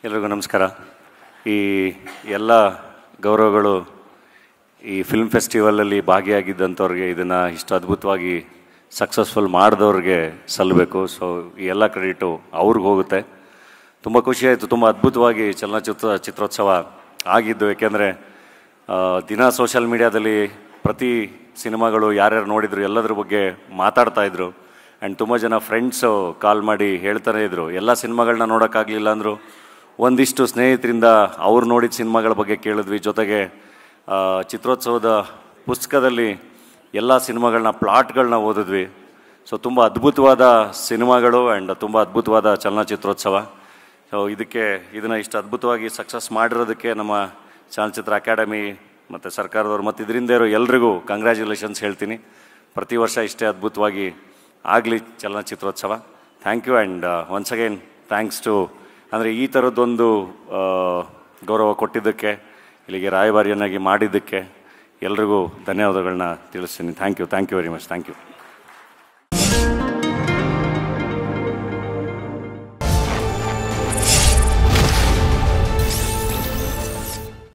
ಎಲ್ರಿಗೂ ನಮಸ್ಕಾರ. ಈ ಎಲ್ಲ ಗೌರವಗಳು ಈ ಫಿಲ್ಮ್ ಫೆಸ್ಟಿವಲಲ್ಲಿ ಭಾಗಿಯಾಗಿದ್ದಂಥವ್ರಿಗೆ, ಇದನ್ನು ಇಷ್ಟು ಅದ್ಭುತವಾಗಿ ಸಕ್ಸಸ್ಫುಲ್ ಮಾಡಿದವ್ರಿಗೆ ಸಲ್ಲಬೇಕು. ಸೊ ಈ ಎಲ್ಲ ಕ್ರೆಡಿಟು ಅವ್ರಿಗೆ ಹೋಗುತ್ತೆ. ತುಂಬ ಖುಷಿಯಾಯಿತು. ತುಂಬ ಅದ್ಭುತವಾಗಿ ಚಿತ್ರೋತ್ಸವ ಆಗಿದ್ದು. ಏಕೆಂದರೆ ದಿನ ಸೋಷಿಯಲ್ ಮೀಡಿಯಾದಲ್ಲಿ ಪ್ರತಿ ಸಿನಿಮಾಗಳು ಯಾರ್ಯಾರು ನೋಡಿದ್ರು ಎಲ್ಲದ್ರ ಬಗ್ಗೆ ಮಾತಾಡ್ತಾಯಿದ್ರು. ಆ್ಯಂಡ್ ತುಂಬ ಜನ ಫ್ರೆಂಡ್ಸು ಕಾಲ್ ಮಾಡಿ ಹೇಳ್ತಾನೆ ಇದ್ದರು, ಎಲ್ಲ ಸಿನಿಮಾಗಳನ್ನ ನೋಡೋಕ್ಕಾಗಲಿಲ್ಲ ಅಂದರು. ಒಂದಿಷ್ಟು ಸ್ನೇಹಿತರಿಂದ ಅವ್ರು ನೋಡಿದ ಸಿನಿಮಾಗಳ ಬಗ್ಗೆ ಕೇಳಿದ್ವಿ. ಜೊತೆಗೆ ಚಿತ್ರೋತ್ಸವದ ಪುಸ್ತಕದಲ್ಲಿ ಎಲ್ಲ ಸಿನಿಮಾಗಳನ್ನ ಪ್ಲಾಟ್ಗಳನ್ನ ಓದಿದ್ವಿ. ಸೊ ತುಂಬ ಅದ್ಭುತವಾದ ಸಿನಿಮಾಗಳು ಆ್ಯಂಡ್ ತುಂಬ ಅದ್ಭುತವಾದ ಚಲನಚಿತ್ರೋತ್ಸವ. ಸೊ ಇದನ್ನು ಇಷ್ಟು ಅದ್ಭುತವಾಗಿ ಸಕ್ಸಸ್ ಮಾಡಿರೋದಕ್ಕೆ ನಮ್ಮ ಚಲನಚಿತ್ರ ಅಕಾಡೆಮಿ ಮತ್ತು ಸರ್ಕಾರದವ್ರು ಮತ್ತು ಇದರಿಂದ ಇರೋ ಎಲ್ರಿಗೂ ಕಂಗ್ರ್ಯಾಚುಲೇಷನ್ಸ್ ಹೇಳ್ತೀನಿ. ಪ್ರತಿ ವರ್ಷ ಇಷ್ಟೇ ಅದ್ಭುತವಾಗಿ ಆಗಲಿ ಚಲನಚಿತ್ರೋತ್ಸವ. Thank you. And once again thanks to, ಅಂದರೆ ಈ ಥರದ್ದೊಂದು ಗೌರವ ಕೊಟ್ಟಿದ್ದಕ್ಕೆ, ಇಲ್ಲಿಗೆ ರಾಯಭಾರಿಯನ್ನಾಗಿ ಮಾಡಿದ್ದಕ್ಕೆ ಎಲ್ರಿಗೂ ಧನ್ಯವಾದಗಳನ್ನ ತಿಳಿಸ್ತೀನಿ. Thank you very much. Thank you.